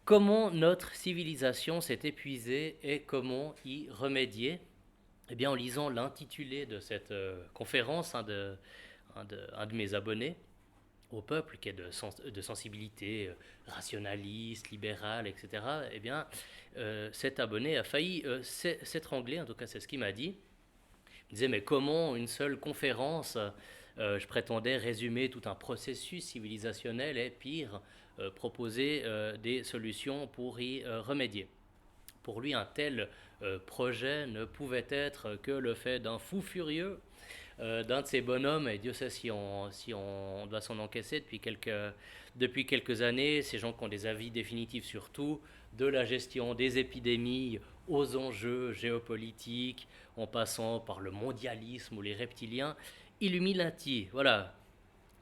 Comment notre civilisation s'est épuisée et comment y remédier? Eh bien, en lisant l'intitulé de cette conférence, un de mes abonnés au peuple, qui est de sensibilité rationaliste, libérale, etc., eh bien, cet abonné a failli s'étrangler, en tout cas c'est ce qu'il m'a dit. Il disait, mais comment une seule conférence, je prétendais résumer tout un processus civilisationnel et pire, proposer des solutions pour y remédier. Pour lui, un tel projet ne pouvait être que le fait d'un fou furieux, d'un de ces bonhommes, et Dieu sait si on doit s'en encaisser depuis quelques années, ces gens qui ont des avis définitifs sur tout, de la gestion des épidémies aux enjeux géopolitiques, en passant par le mondialisme ou les reptiliens, Illuminati, voilà.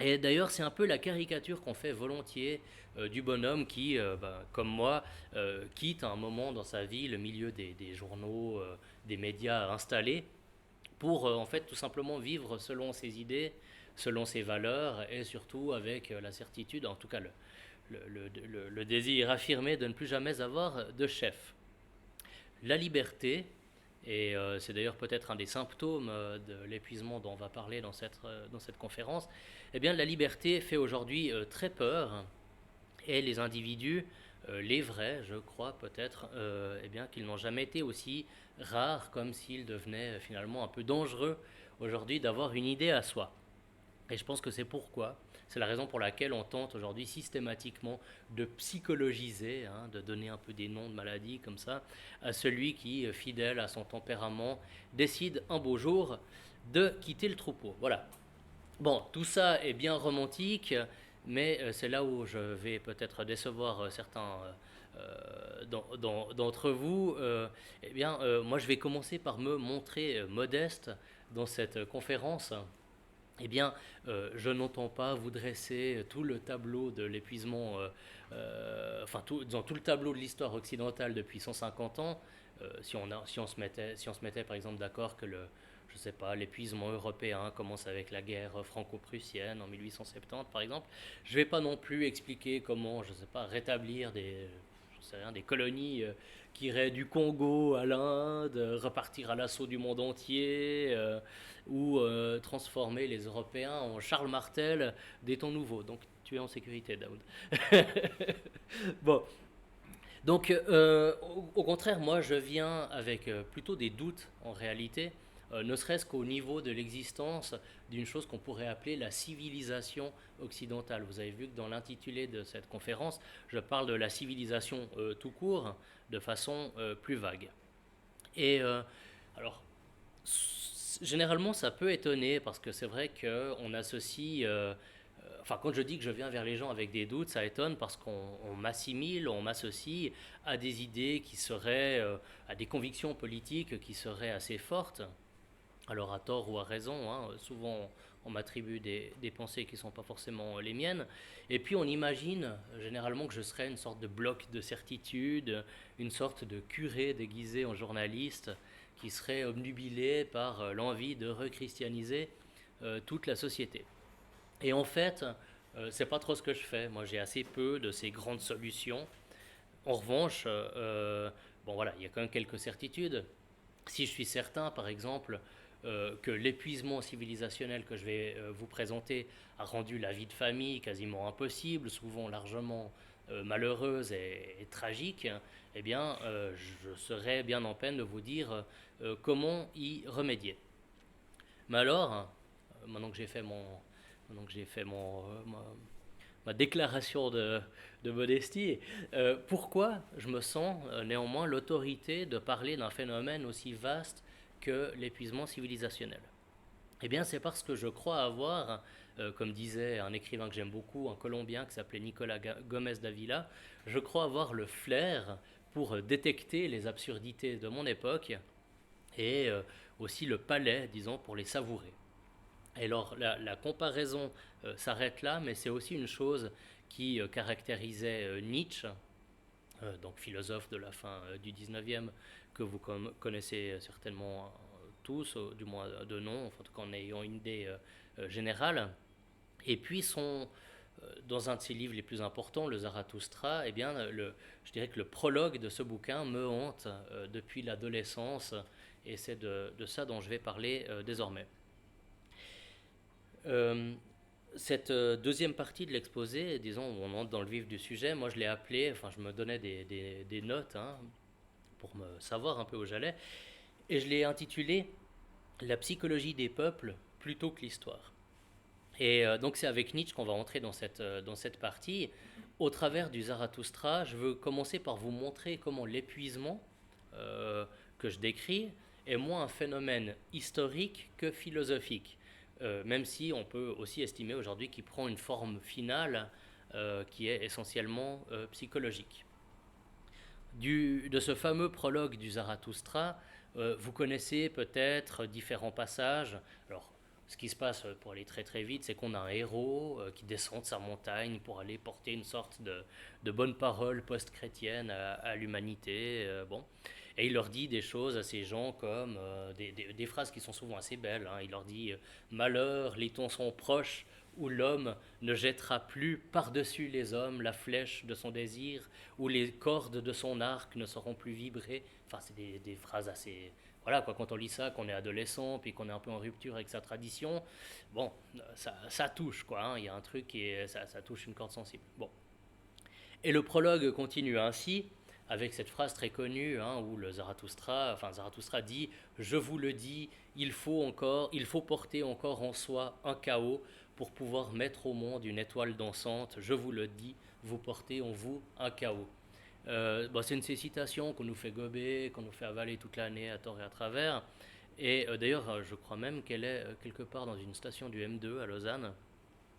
Et d'ailleurs, c'est un peu la caricature qu'on fait volontiers du bonhomme qui, comme moi, quitte à un moment dans sa vie le milieu des journaux, des médias installés, pour en fait tout simplement vivre selon ses idées, selon ses valeurs et surtout avec la certitude, en tout cas le désir affirmé de ne plus jamais avoir de chef. La liberté, et c'est d'ailleurs peut-être un des symptômes de l'épuisement dont on va parler dans cette conférence, eh bien la liberté fait aujourd'hui très peur et les individus, les vrais, je crois peut-être, eh bien qu'ils n'ont jamais été aussi rares comme s'il devenait finalement un peu dangereux aujourd'hui d'avoir une idée à soi. Et je pense que c'est la raison pour laquelle on tente aujourd'hui systématiquement de psychologiser, hein, de donner un peu des noms de maladies comme ça, à celui qui, fidèle à son tempérament, décide un beau jour de quitter le troupeau. Voilà. Bon, tout ça est bien romantique, mais c'est là où je vais peut-être décevoir certains d'entre vous. Eh bien, moi, je vais commencer par me montrer modeste dans cette conférence. Eh bien, je n'entends pas vous dresser tout le tableau de l'épuisement, dans tout le tableau de l'histoire occidentale depuis 150 ans. Si on se mettait par exemple d'accord que je sais pas, l'épuisement européen commence avec la guerre franco-prussienne en 1870 par exemple, je ne vais pas non plus expliquer comment, je sais pas, rétablir je sais rien, des colonies qui iraient du Congo à l'Inde, repartir à l'assaut du monde entier, ou transformer les Européens en Charles Martel des temps nouveaux. Donc tu es en sécurité, Daoud. Bon, donc au contraire, moi je viens avec plutôt des doutes en réalité, ne serait-ce qu'au niveau de l'existence d'une chose qu'on pourrait appeler la civilisation occidentale. Vous avez vu que dans l'intitulé de cette conférence, je parle de la civilisation tout court, de façon plus vague. Et alors, généralement, ça peut étonner parce que c'est vrai qu'on associe. Enfin, quand je dis que je viens vers les gens avec des doutes, ça étonne parce qu'on m'assimile, on m'associe à des idées qui seraient, à des convictions politiques qui seraient assez fortes. Alors, à tort ou à raison, hein, souvent on m'attribue des pensées qui ne sont pas forcément les miennes. Et puis, on imagine généralement que je serais une sorte de bloc de certitude, une sorte de curé déguisé en journaliste qui serait obnubilé par l'envie de rechristianiser toute la société. Et en fait, c'est pas trop ce que je fais. Moi, j'ai assez peu de ces grandes solutions. En revanche, bon voilà, il y a quand même quelques certitudes. Si je suis certain, par exemple, que l'épuisement civilisationnel que je vais vous présenter a rendu la vie de famille quasiment impossible, souvent largement malheureuse et tragique, eh bien, je serais bien en peine de vous dire comment y remédier. Mais alors, maintenant que j'ai fait ma déclaration de modestie, pourquoi je me sens néanmoins l'autorité de parler d'un phénomène aussi vaste que l'épuisement civilisationnel? Eh bien, c'est parce que je crois avoir, comme disait un écrivain que j'aime beaucoup, un Colombien qui s'appelait Nicolas Gomez Davila, je crois avoir le flair pour détecter les absurdités de mon époque et aussi le palais, disons, pour les savourer. Et alors la comparaison s'arrête là, mais c'est aussi une chose qui caractérisait Nietzsche, donc philosophe de la fin du 19e, que vous connaissez certainement tous, du moins de nom, enfin, en tout cas en ayant une idée générale. Et puis dans un de ses livres les plus importants, le Zarathustra, eh bien, je dirais que le prologue de ce bouquin me hante depuis l'adolescence, et c'est de ça dont je vais parler désormais. Euh, cette deuxième partie de l'exposé, disons, où on entre dans le vif du sujet, moi je l'ai appelé, enfin je me donnais des notes pour me savoir un peu où j'allais, et je l'ai intitulé La psychologie des peuples plutôt que l'histoire. Et donc c'est avec Nietzsche qu'on va entrer dans cette partie. Au travers du Zarathustra, je veux commencer par vous montrer comment l'épuisement euh, que je décris est moins un phénomène historique que philosophique. Même si on peut aussi estimer aujourd'hui qu'il prend une forme finale qui est essentiellement psychologique. De ce fameux prologue du Zarathustra, vous connaissez peut-être différents passages. Alors, ce qui se passe, pour aller très très vite, c'est qu'on a un héros qui descend de sa montagne pour aller porter une sorte de bonne parole post-chrétienne à l'humanité. Bon. Et il leur dit des choses à ces gens comme des phrases qui sont souvent assez belles. Il leur dit Malheur, les temps sont proches où l'homme ne jettera plus par-dessus les hommes la flèche de son désir, où les cordes de son arc ne sauront plus vibrer. Enfin, c'est des phrases assez... Voilà, quoi, quand on lit ça, qu'on est adolescent, puis qu'on est un peu en rupture avec sa tradition, bon, ça touche, quoi. Il y a un truc ça touche une corde sensible. Bon. Et le prologue continue ainsi, avec cette phrase très connue où le Zarathustra dit Je vous le dis, il faut porter encore en soi un chaos pour pouvoir mettre au monde une étoile dansante. Je vous le dis, vous portez en vous un chaos. C'est une de ces citations qu'on nous fait gober, qu'on nous fait avaler toute l'année à tort et à travers. Et d'ailleurs, je crois même qu'elle est quelque part dans une station du M2 à Lausanne,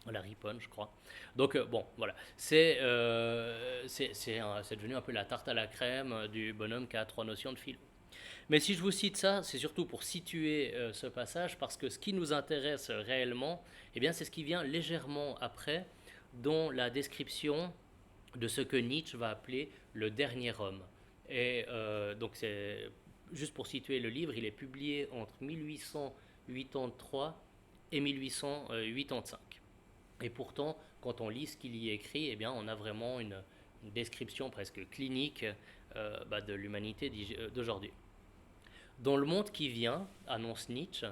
la Riponne, je crois. Donc, bon, voilà. C'est devenu un peu la tarte à la crème du bonhomme qui a trois notions de philo. Mais si je vous cite ça, c'est surtout pour situer ce passage, parce que ce qui nous intéresse réellement, eh bien, c'est ce qui vient légèrement après, dans la description de ce que Nietzsche va appeler le dernier homme. Et donc, c'est juste pour situer le livre, il est publié entre 1883 et 1885. Et pourtant, quand on lit ce qu'il y écrit, eh bien, on a vraiment une description presque clinique de l'humanité d'aujourd'hui. Dans le monde qui vient, annonce Nietzsche,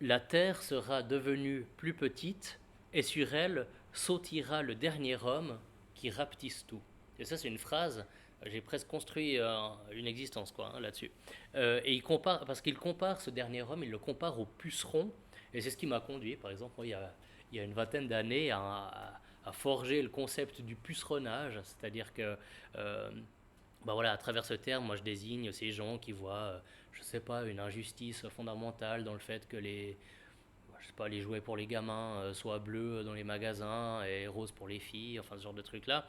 la terre sera devenue plus petite et sur elle sautira le dernier homme qui rapetisse tout. Et ça, c'est une phrase, j'ai presque construit une existence là-dessus. Et parce qu'il compare ce dernier homme, il le compare au puceron. Et c'est ce qui m'a conduit, par exemple, moi, il y a une vingtaine d'années, à forger le concept du puceronnage, c'est-à-dire que à travers ce terme, moi je désigne ces gens qui voient, je sais pas, une injustice fondamentale dans le fait que je sais pas, les jouets pour les gamins soient bleus dans les magasins et roses pour les filles, enfin ce genre de trucs-là.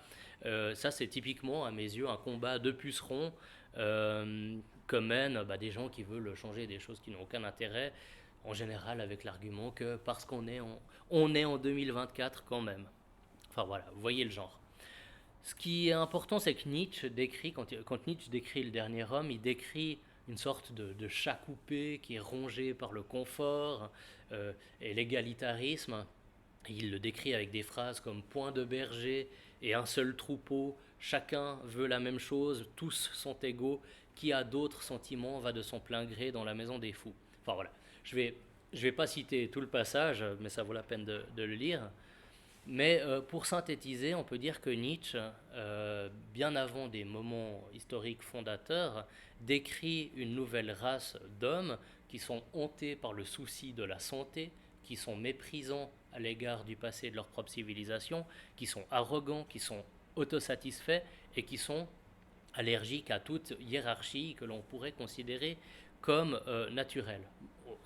Ça, c'est typiquement, à mes yeux, un combat de pucerons que mènent des gens qui veulent changer des choses qui n'ont aucun intérêt, en général avec l'argument que parce on est en 2024 quand même. Enfin voilà, vous voyez le genre. Ce qui est important, c'est que Nietzsche décrit, quand Nietzsche décrit le dernier homme, il décrit une sorte de chat coupé qui est rongé par le confort et l'égalitarisme. Il le décrit avec des phrases comme point de berger et un seul troupeau, chacun veut la même chose, tous sont égaux, qui a d'autres sentiments va de son plein gré dans la maison des fous. Enfin voilà, je vais pas citer tout le passage, mais ça vaut la peine de le lire. Mais pour synthétiser, on peut dire que Nietzsche, bien avant des moments historiques fondateurs, décrit une nouvelle race d'hommes qui sont hantés par le souci de la santé, qui sont méprisants à l'égard du passé et de leur propre civilisation, qui sont arrogants, qui sont autosatisfaits et qui sont allergiques à toute hiérarchie que l'on pourrait considérer comme naturelle.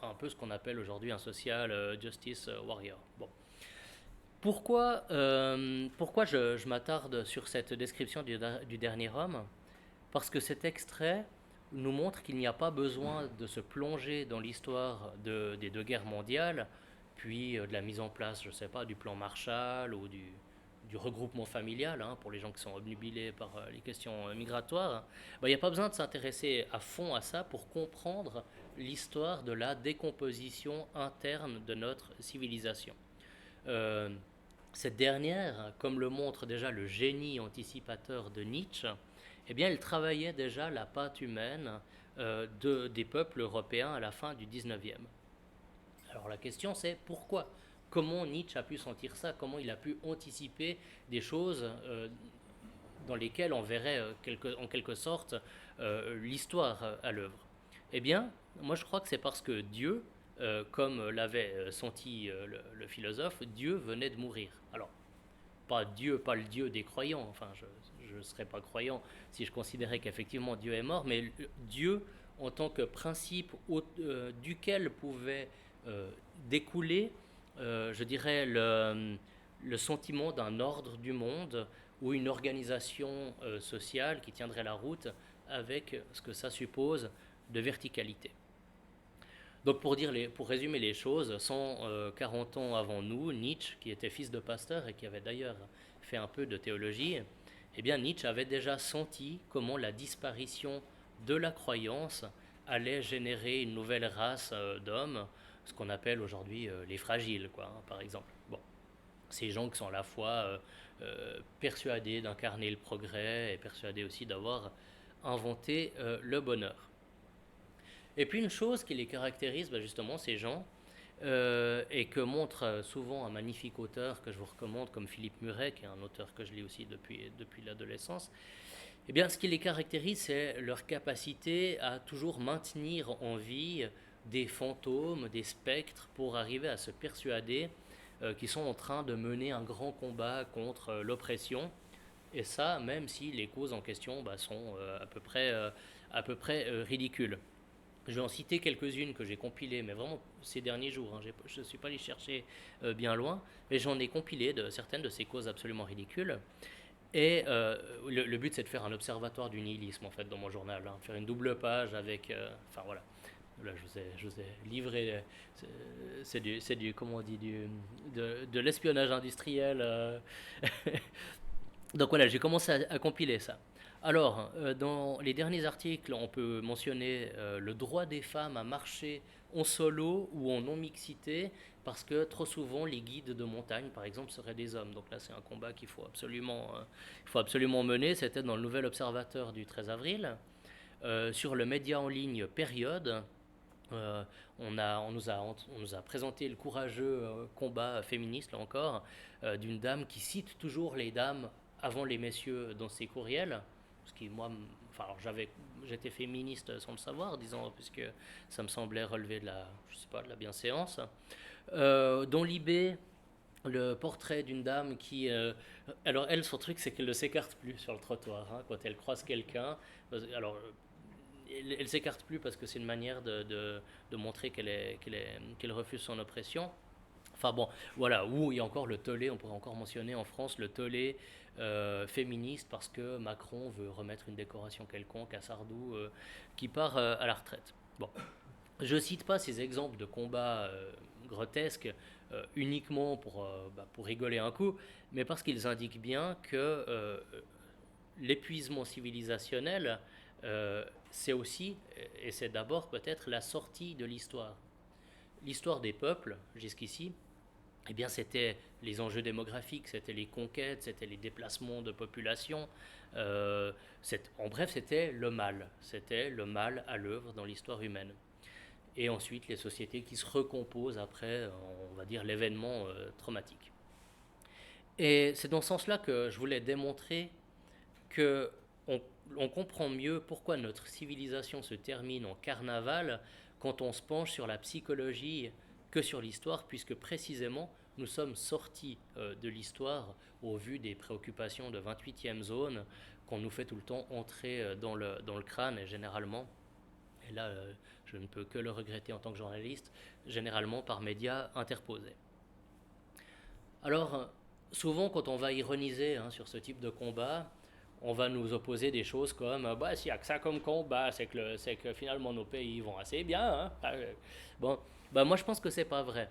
Un peu ce qu'on appelle aujourd'hui un social justice warrior. Bon. Pourquoi je m'attarde sur cette description du dernier homme? Parce que cet extrait nous montre qu'il n'y a pas besoin de se plonger dans l'histoire des deux guerres mondiales, puis de la mise en place, je ne sais pas, du plan Marshall ou du regroupement familial, pour les gens qui sont obnubilés par les questions migratoires. Il n'y a pas besoin de s'intéresser à fond à ça pour comprendre l'histoire de la décomposition interne de notre civilisation. Euh, Cette dernière, comme le montre déjà le génie anticipateur de Nietzsche, eh bien, elle travaillait déjà la pâte humaine des peuples européens à la fin du 19e. Alors la question c'est pourquoi? Comment Nietzsche a pu sentir ça? Comment il a pu anticiper des choses dans lesquelles on verrait en quelque sorte l'histoire à l'œuvre? Eh bien, moi je crois que c'est parce que Dieu, comme l'avait senti le philosophe, Dieu venait de mourir. Alors, pas Dieu, pas le Dieu des croyants, enfin je ne serais pas croyant si je considérais qu'effectivement Dieu est mort, mais Dieu en tant que principe duquel pouvait euh, découler, je dirais, le sentiment d'un ordre du monde ou une organisation sociale qui tiendrait la route avec ce que ça suppose de verticalité. Donc pour résumer les choses, 140 ans avant nous, Nietzsche, qui était fils de pasteur et qui avait d'ailleurs fait un peu de théologie, eh bien Nietzsche avait déjà senti comment la disparition de la croyance allait générer une nouvelle race d'hommes, ce qu'on appelle aujourd'hui les fragiles, quoi, hein, par exemple. Bon, ces gens qui sont à la fois persuadés d'incarner le progrès et persuadés aussi d'avoir inventé le bonheur. Et puis une chose qui les caractérise, bah, justement, ces gens, et que montre souvent un magnifique auteur que je vous recommande, comme Philippe Muret, qui est un auteur que je lis aussi depuis l'adolescence, eh bien, ce qui les caractérise, c'est leur capacité à toujours maintenir en vie des fantômes, des spectres, pour arriver à se persuader qu'ils sont en train de mener un grand combat contre l'oppression. Et ça, même si les causes en question bah, sont à peu près ridicules. Je vais en citer quelques-unes que j'ai compilées, mais vraiment ces derniers jours. Hein, je ne suis pas allé chercher bien loin, mais j'en ai compilé certaines de ces causes absolument ridicules. Et le but, c'est de faire un observatoire du nihilisme, en fait, dans mon journal. Hein, faire une double page avec. Enfin, voilà. Là, je vous ai livré. C'est du. Comment on dit de l'espionnage industriel. Donc voilà, j'ai commencé à compiler ça. Alors, dans les derniers articles, on peut mentionner le droit des femmes à marcher en solo ou en non-mixité, parce que trop souvent, les guides de montagne, par exemple, seraient des hommes. Donc là, c'est un combat il faut absolument mener. C'était dans le Nouvel Observateur du 13 avril. Sur le média en ligne Période, euh, on nous a présenté le courageux combat féministe, là encore, d'une dame qui cite toujours les dames avant les messieurs dans ses courriels. Ce qui, moi, enfin, j'étais féministe sans le savoir, disons, puisque ça me semblait relever de la, je sais pas, de la bienséance. Dans l'IB, le portrait d'une dame qui. Alors, elle, son truc, c'est qu'elle ne s'écarte plus sur le trottoir hein, quand elle croise quelqu'un. Alors, elle s'écarte plus parce que c'est une manière de montrer qu'elle refuse son oppression. Enfin bon, voilà, ou il y a encore le tollé, on pourrait encore mentionner en France le tollé féministe parce que Macron veut remettre une décoration quelconque à Sardou qui part à la retraite. Bon, je ne cite pas ces exemples de combats grotesques uniquement pour rigoler un coup, mais parce qu'ils indiquent bien que l'épuisement civilisationnel, c'est aussi, et c'est d'abord peut-être la sortie de l'histoire. L'histoire des peuples, jusqu'ici, eh bien, c'était les enjeux démographiques, c'était les conquêtes, c'était les déplacements de population. En bref, c'était le mal à l'œuvre dans l'histoire humaine. Et ensuite, les sociétés qui se recomposent après, on va dire, l'événement traumatique. Et c'est dans ce sens-là que je voulais démontrer que on comprend mieux pourquoi notre civilisation se termine en carnaval quand on se penche sur la psychologie que sur l'histoire, puisque précisément nous sommes sortis de l'histoire au vu des préoccupations de 28e zone qu'on nous fait tout le temps entrer dans le crâne et généralement, et là je ne peux que le regretter en tant que journaliste, généralement par médias interposés. Alors, souvent quand on va ironiser hein, sur ce type de combat, on va nous opposer des choses comme bah, s'il n'y a que ça comme combat, c'est que finalement nos pays vont assez bien. Hein. Bon, bah, moi je pense que c'est pas vrai.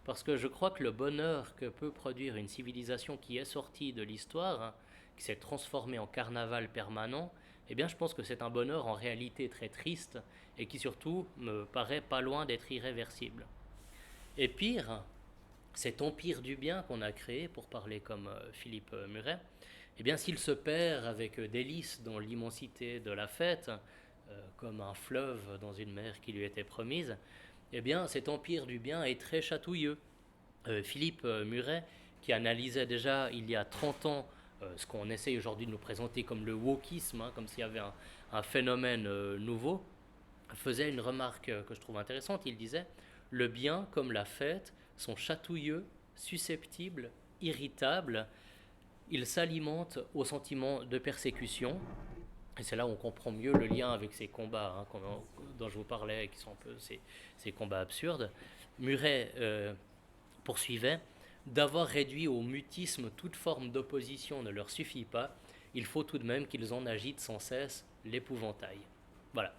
Parce que je crois que le bonheur que peut produire une civilisation qui est sortie de l'histoire, hein, qui s'est transformée en carnaval permanent, eh bien je pense que c'est un bonheur en réalité très triste et qui surtout me paraît pas loin d'être irréversible. Et pire, cet empire du bien qu'on a créé, pour parler comme Philippe Muret, eh bien s'il se perd avec délices dans l'immensité de la fête, comme un fleuve dans une mer qui lui était promise, eh bien cet empire du bien est très chatouilleux. Philippe Muret, qui analysait déjà il y a 30 ans ce qu'on essaye aujourd'hui de nous présenter comme le wokisme, hein, comme s'il y avait un phénomène nouveau, faisait une remarque que je trouve intéressante. Il disait: le bien comme la fête sont chatouilleux, susceptibles, irritables. Ils s'alimentent au sentiment de persécution. Et c'est là où on comprend mieux le lien avec ces combats, hein, dont je vous parlais, qui sont un peu ces combats absurdes. Muret poursuivait: d'avoir réduit au mutisme toute forme d'opposition ne leur suffit pas, il faut tout de même qu'ils en agitent sans cesse l'épouvantail. Voilà.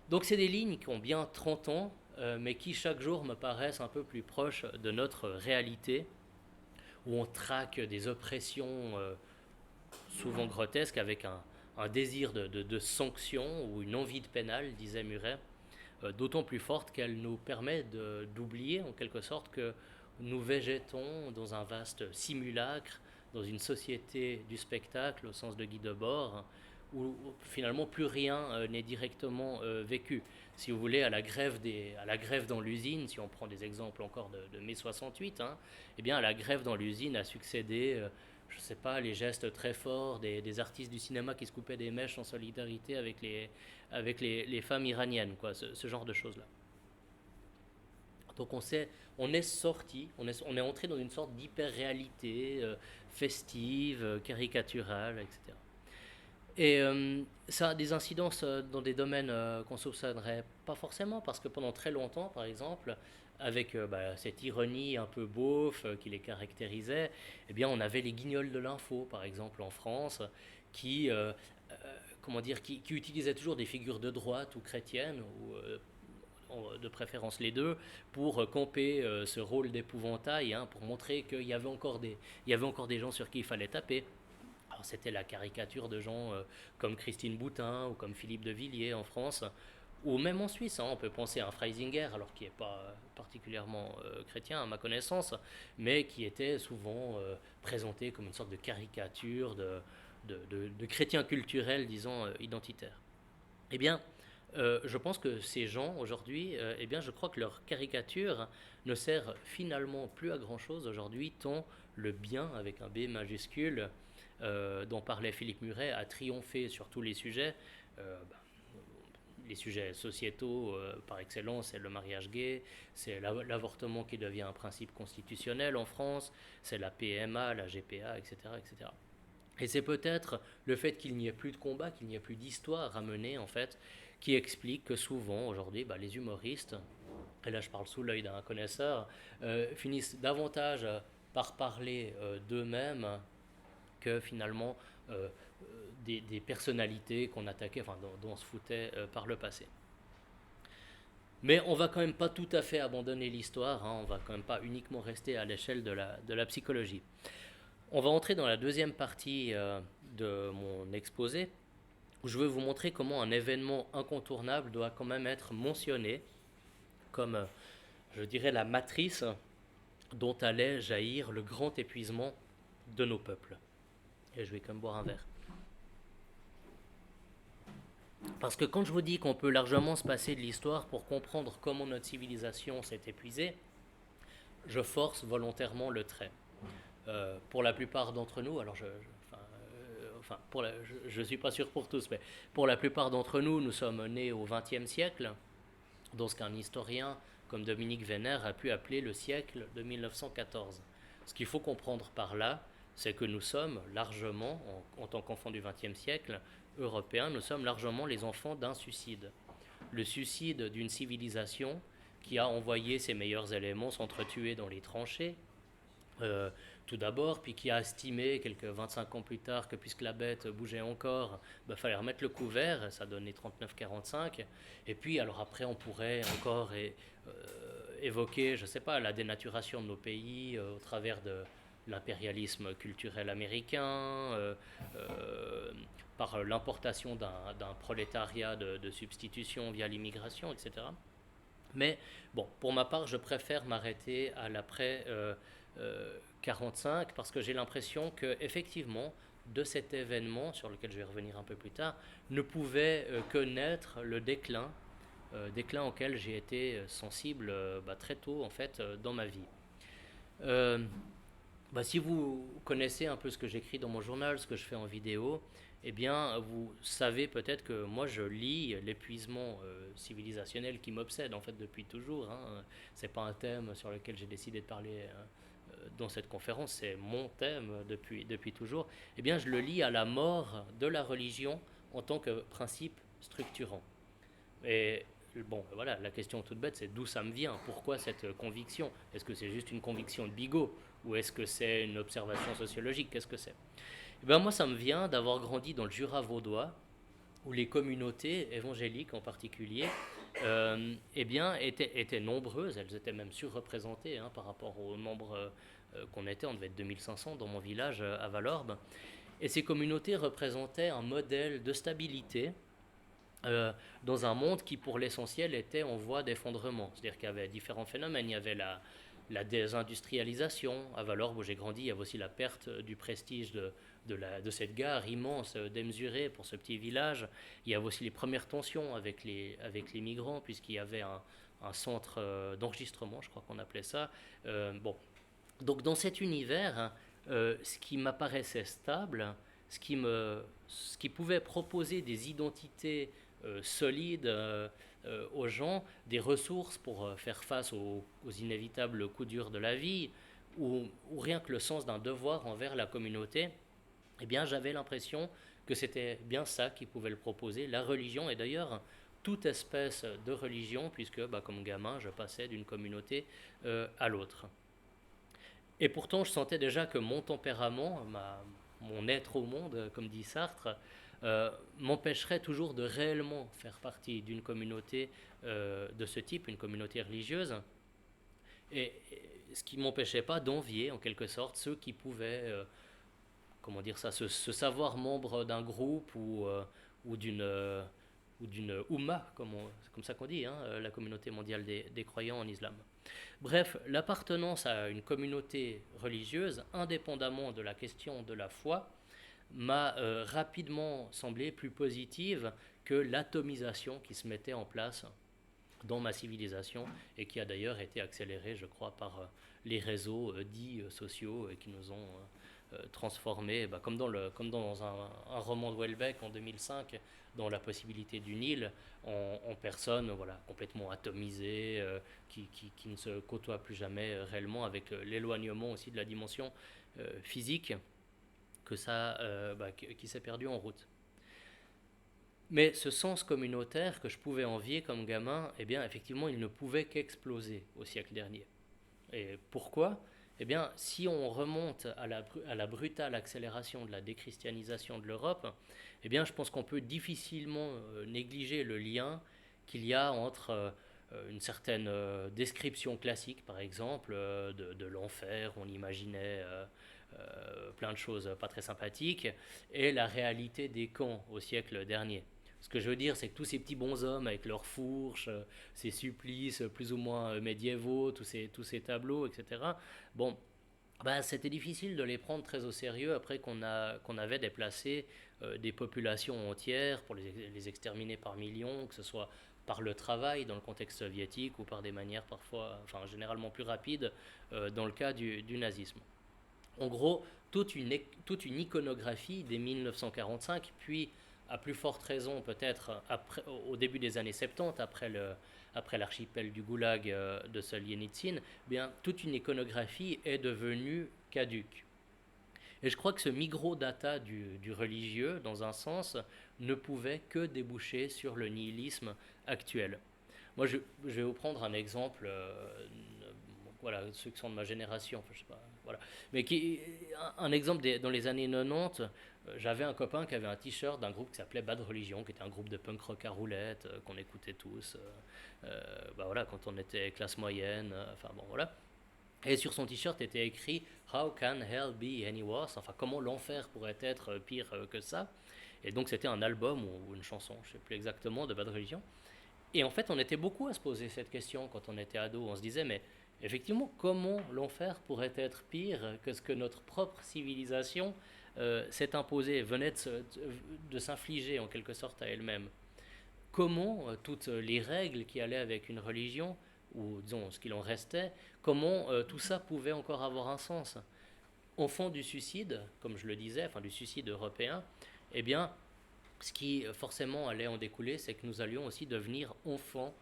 Donc c'est des lignes qui ont bien 30 ans, mais qui chaque jour me paraissent un peu plus proches de notre réalité, où on traque des oppressions souvent grotesques avec un désir de sanction ou une envie de pénal, disait Muret, d'autant plus forte qu'elle nous permet d'oublier en quelque sorte que nous végétons dans un vaste simulacre, dans une société du spectacle au sens de Guy Debord, où finalement plus rien n'est directement vécu. Si vous voulez, à la grève dans l'usine, si on prend des exemples encore de mai 68, hein, eh bien à la grève dans l'usine a succédé, je ne sais pas, les gestes très forts des artistes du cinéma qui se coupaient des mèches en solidarité avec les femmes iraniennes, quoi, ce genre de choses-là. Donc on est sorti, on est entré dans une sorte d'hyper-réalité festive, caricaturale, etc. Et ça a des incidences dans des domaines qu'on ne soupçonnerait pas forcément, parce que pendant très longtemps, par exemple, avec cette ironie un peu beauf qui les caractérisait, eh bien, on avait les guignols de l'info, par exemple, en France, qui, comment dire, qui utilisaient toujours des figures de droite ou chrétiennes, ou de préférence les deux, pour camper ce rôle d'épouvantail, hein, pour montrer qu'il y avait encore des gens sur qui il fallait taper. Alors c'était la caricature de gens comme Christine Boutin ou comme Philippe de Villiers en France, ou même en Suisse, hein, on peut penser à un Freisinger, alors qui n'est pas particulièrement chrétien à ma connaissance, mais qui était souvent présenté comme une sorte de caricature de chrétien culturel, disons, identitaire. Eh bien, je pense que ces gens aujourd'hui, eh bien, je crois que leur caricature ne sert finalement plus à grand chose aujourd'hui, tant le bien avec un B majuscule dont parlait Philippe Muret a triomphé sur tous les sujets. Bah, les sujets sociétaux par excellence, c'est le mariage gay, c'est l'avortement qui devient un principe constitutionnel en France, c'est la PMA, la GPA, etc., etc. Et c'est peut-être le fait qu'il n'y ait plus de combat, qu'il n'y ait plus d'histoire à mener, en fait, qui explique que souvent, aujourd'hui, les humoristes, et là je parle sous l'œil d'un connaisseur, finissent davantage par parler d'eux-mêmes que finalement des personnalités qu'on attaquait, enfin dont on se foutait par le passé. Mais on va quand même pas tout à fait abandonner l'histoire, hein, on va quand même pas uniquement rester à l'échelle de la psychologie. On va entrer dans la deuxième partie de mon exposé, où je veux vous montrer comment un événement incontournable doit quand même être mentionné comme, je dirais, la matrice dont allait jaillir le grand épuisement de nos peuples. Et je vais quand même boire un verre. Parce que quand je vous dis qu'on peut largement se passer de l'histoire pour comprendre comment notre civilisation s'est épuisée, je force volontairement le trait. Pour la plupart d'entre nous, alors je ne suis pas sûr pour tous, mais pour la plupart d'entre nous, nous sommes nés au XXe siècle, dans ce qu'un historien comme Dominique Vénère a pu appeler le siècle de 1914. Ce qu'il faut comprendre par là, c'est que nous sommes largement, en tant qu'enfants du XXe siècle, européens, nous sommes largement les enfants d'un suicide. Le suicide d'une civilisation qui a envoyé ses meilleurs éléments s'entretuer dans les tranchées, tout d'abord, puis qui a estimé quelques 25 ans plus tard que puisque la bête bougeait encore, il fallait remettre le couvert, ça donnait 39-45. Et puis alors après on pourrait encore évoquer, je ne sais pas, la dénaturation de nos pays au travers de l'impérialisme culturel américain, par l'importation d'un prolétariat de substitution via l'immigration, etc. Mais bon, pour ma part, je préfère m'arrêter à l'après 45 parce que j'ai l'impression que effectivement, de cet événement, sur lequel je vais revenir un peu plus tard, ne pouvait que naître le déclin, déclin auquel j'ai été sensible très tôt en fait dans ma vie. Euh, Si vous connaissez un peu ce que j'écris dans mon journal, ce que je fais en vidéo, eh bien, vous savez peut-être que moi, je lis l'épuisement civilisationnel qui m'obsède en fait depuis toujours. Hein. C'est pas un thème sur lequel j'ai décidé de parler dans cette conférence, c'est mon thème depuis toujours. Eh bien, je le lis à la mort de la religion en tant que principe structurant. Et bon, voilà, la question toute bête, c'est d'où ça me vient. Pourquoi cette conviction? Est-ce que c'est juste une conviction de bigot ou est-ce que c'est une observation sociologique? Qu'est-ce que c'est? Eh ben moi, ça me vient d'avoir grandi dans le Jura vaudois, où les communautés évangéliques en particulier, eh bien, étaient nombreuses. Elles étaient même surreprésentées hein, par rapport au nombre qu'on était. On devait être 2500 dans mon village à Valorbe. Et ces communautés représentaient un modèle de stabilité euh, dans un monde qui, pour l'essentiel, était en voie d'effondrement. C'est-à-dire qu'il y avait différents phénomènes. Il y avait la désindustrialisation. À Valorbe, où j'ai grandi, il y avait aussi la perte du prestige de cette gare immense, démesurée pour ce petit village. Il y avait aussi les premières tensions avec les migrants, puisqu'il y avait un centre d'enregistrement, je crois qu'on appelait ça. Bon, donc dans cet univers, hein, ce qui m'apparaissait stable, ce qui pouvait proposer des identités solides aux gens, des ressources pour faire face aux inévitables coups durs de la vie, ou rien que le sens d'un devoir envers la communauté, eh bien j'avais l'impression que c'était bien ça qui pouvait le proposer, la religion, et d'ailleurs toute espèce de religion, puisque comme gamin je passais d'une communauté à l'autre. Et pourtant, je sentais déjà que mon tempérament, mon être au monde, comme dit Sartre, m'empêcherait toujours de réellement faire partie d'une communauté de ce type, une communauté religieuse, et ce qui ne m'empêchait pas d'envier, en quelque sorte, ceux qui pouvaient, comment dire ça, se savoir membre d'un groupe ou d'une ou d'une Oumma, c'est comme ça qu'on dit, hein, la communauté mondiale des croyants en islam. Bref, l'appartenance à une communauté religieuse, indépendamment de la question de la foi, m'a rapidement semblé plus positive que l'atomisation qui se mettait en place dans ma civilisation et qui a d'ailleurs été accélérée, je crois, par les réseaux dits sociaux qui nous ont transformés, comme dans un roman de Houellebecq en 2005, dans La possibilité d'une île, en personnes voilà, complètement atomisées, qui ne se côtoient plus jamais réellement, avec l'éloignement aussi de la dimension physique qui s'est perdu en route. Mais ce sens communautaire que je pouvais envier comme gamin, eh bien, effectivement, il ne pouvait qu'exploser au siècle dernier. Et pourquoi? Eh bien, si on remonte à la brutale accélération de la déchristianisation de l'Europe, eh bien, je pense qu'on peut difficilement négliger le lien qu'il y a entre une certaine description classique, par exemple, de l'enfer, on imaginait plein de choses pas très sympathiques, et la réalité des camps au siècle dernier. Ce que je veux dire, c'est que tous ces petits bonshommes avec leurs fourches, ces supplices plus ou moins médiévaux, tous ces tableaux, etc. Bon, c'était difficile de les prendre très au sérieux après qu'on avait déplacé des populations entières pour les exterminer par millions, que ce soit par le travail dans le contexte soviétique ou par des manières parfois, enfin généralement plus rapides dans le cas du nazisme. En gros, toute une iconographie dès 1945, puis à plus forte raison peut-être au début des années 70, après l'archipel du Goulag de Solzhenitsyn, bien, toute une iconographie est devenue caduque. Et je crois que ce microdata du religieux, dans un sens, ne pouvait que déboucher sur le nihilisme actuel. Moi, je vais vous prendre un exemple, voilà, ceux qui sont de ma génération, enfin, je sais pas, voilà. Mais un exemple dans les années 90, j'avais un copain qui avait un t-shirt d'un groupe qui s'appelait Bad Religion, qui était un groupe de punk rock à roulettes, qu'on écoutait tous, voilà, quand on était classe moyenne, enfin bon, voilà. Et sur son t-shirt était écrit How can hell be any worse? Enfin, comment l'enfer pourrait être pire que ça? Et donc, c'était un album ou une chanson, je ne sais plus exactement, de Bad Religion. Et en fait, on était beaucoup à se poser cette question quand on était ado. On se disait, mais effectivement, comment l'enfer pourrait être pire que ce que notre propre civilisation s'est imposée, venait de s'infliger en quelque sorte à elle-même. Comment toutes les règles qui allaient avec une religion, ou disons ce qu'il en restait, comment tout ça pouvait encore avoir un sens. Au fond du suicide, comme je le disais, enfin du suicide européen, eh bien, ce qui forcément allait en découler, c'est que nous allions aussi devenir enfants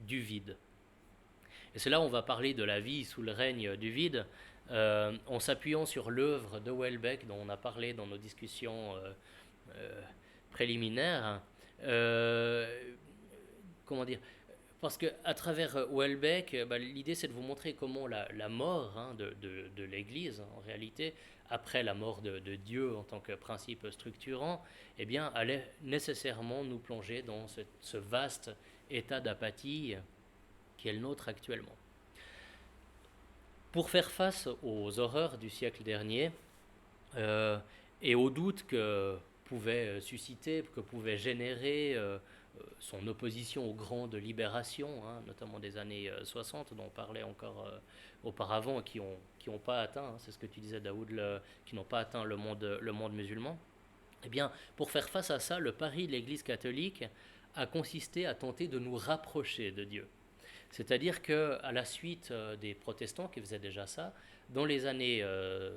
du vide. Et c'est là où on va parler de la vie sous le règne du vide, en s'appuyant sur l'œuvre de Houellebecq, dont on a parlé dans nos discussions euh, préliminaires. Euh, Comment dire, parce qu'à travers Houellebecq, l'idée c'est de vous montrer comment la mort de l'Église, en réalité, après la mort de Dieu en tant que principe structurant, eh bien, allait nécessairement nous plonger dans ce vaste état d'apathie qui est le nôtre actuellement. Pour faire face aux horreurs du siècle dernier euh, et aux doutes que pouvait susciter, que pouvait générer son opposition aux grandes libérations, hein, notamment des années 60, dont on parlait encore auparavant, qui ont pas atteint, hein, c'est ce que tu disais Daoud, qui n'ont pas atteint le monde musulman. Eh bien, pour faire face à ça, le pari de l'Église catholique a consisté à tenter de nous rapprocher de Dieu. C'est-à-dire qu'à la suite des protestants qui faisaient déjà ça, dans les années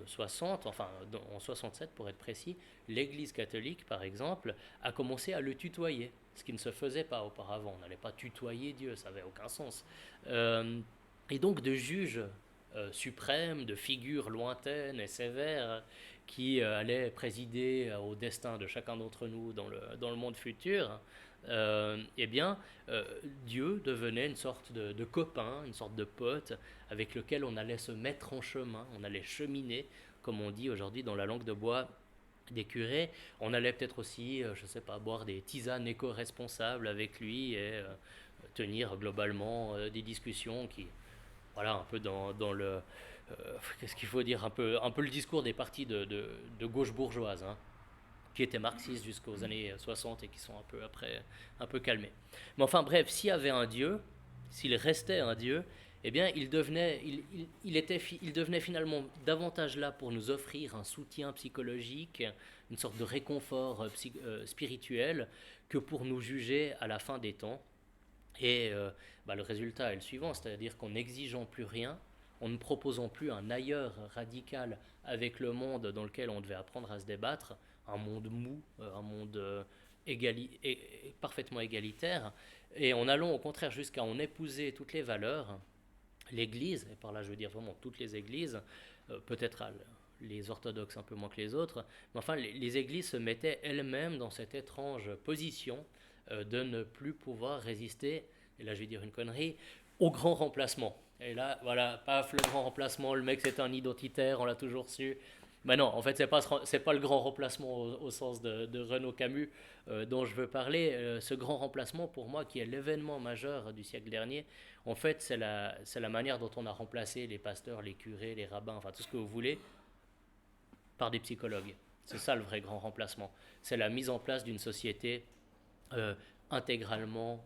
60, enfin en 67 pour être précis, l'Église catholique, par exemple, a commencé à le tutoyer, ce qui ne se faisait pas auparavant. On n'allait pas tutoyer Dieu, ça n'avait aucun sens. Et donc de juges suprêmes, de figures lointaines et sévères qui allaient présider au destin de chacun d'entre nous dans le monde futur, eh bien, Dieu devenait une sorte de copain, une sorte de pote avec lequel on allait se mettre en chemin, on allait cheminer, comme on dit aujourd'hui dans la langue de bois des curés. On allait peut-être aussi, je ne sais pas, boire des tisanes éco-responsables avec lui et tenir globalement des discussions qui, voilà, un peu dans le, qu'est-ce qu'il faut dire, un peu le discours des partis de gauche bourgeoise, hein, qui étaient marxistes jusqu'aux années 60 et qui sont un peu après un peu calmés. Mais enfin bref, s'il y avait un Dieu, s'il restait un Dieu, eh bien il devenait finalement davantage là pour nous offrir un soutien psychologique, une sorte de réconfort spirituel, que pour nous juger à la fin des temps. Et le résultat est le suivant, c'est-à-dire qu'en n'exigeant plus rien, en ne proposant plus un ailleurs radical avec le monde dans lequel on devait apprendre à se débattre, un monde mou, un monde parfaitement égalitaire, et en allant au contraire jusqu'à en épouser toutes les valeurs, l'Église, et par là je veux dire vraiment toutes les églises, peut-être les orthodoxes un peu moins que les autres, mais enfin les églises se mettaient elles-mêmes dans cette étrange position de ne plus pouvoir résister, et là je vais dire une connerie, au grand remplacement. Et là, voilà, paf, le grand remplacement, le mec c'est un identitaire, on l'a toujours su. Ben non, en fait, c'est pas le grand remplacement au sens de Renaud Camus dont je veux parler. Ce grand remplacement, pour moi, qui est l'événement majeur du siècle dernier, en fait, c'est la manière dont on a remplacé les pasteurs, les curés, les rabbins, enfin tout ce que vous voulez, par des psychologues. C'est ça le vrai grand remplacement. C'est la mise en place d'une société euh, intégralement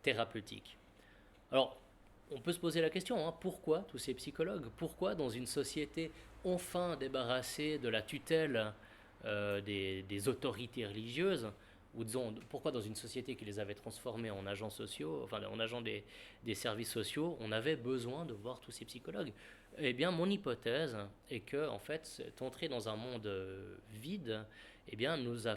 thérapeutique. Alors, on peut se poser la question, hein, pourquoi tous ces psychologues? Pourquoi dans une société enfin débarrassée de la tutelle des autorités religieuses, ou disons, pourquoi dans une société qui les avait transformés en agents sociaux, enfin en agents des services sociaux, on avait besoin de voir tous ces psychologues? Eh bien, mon hypothèse est que, en fait, cette entrée dans un monde vide, eh bien, nous a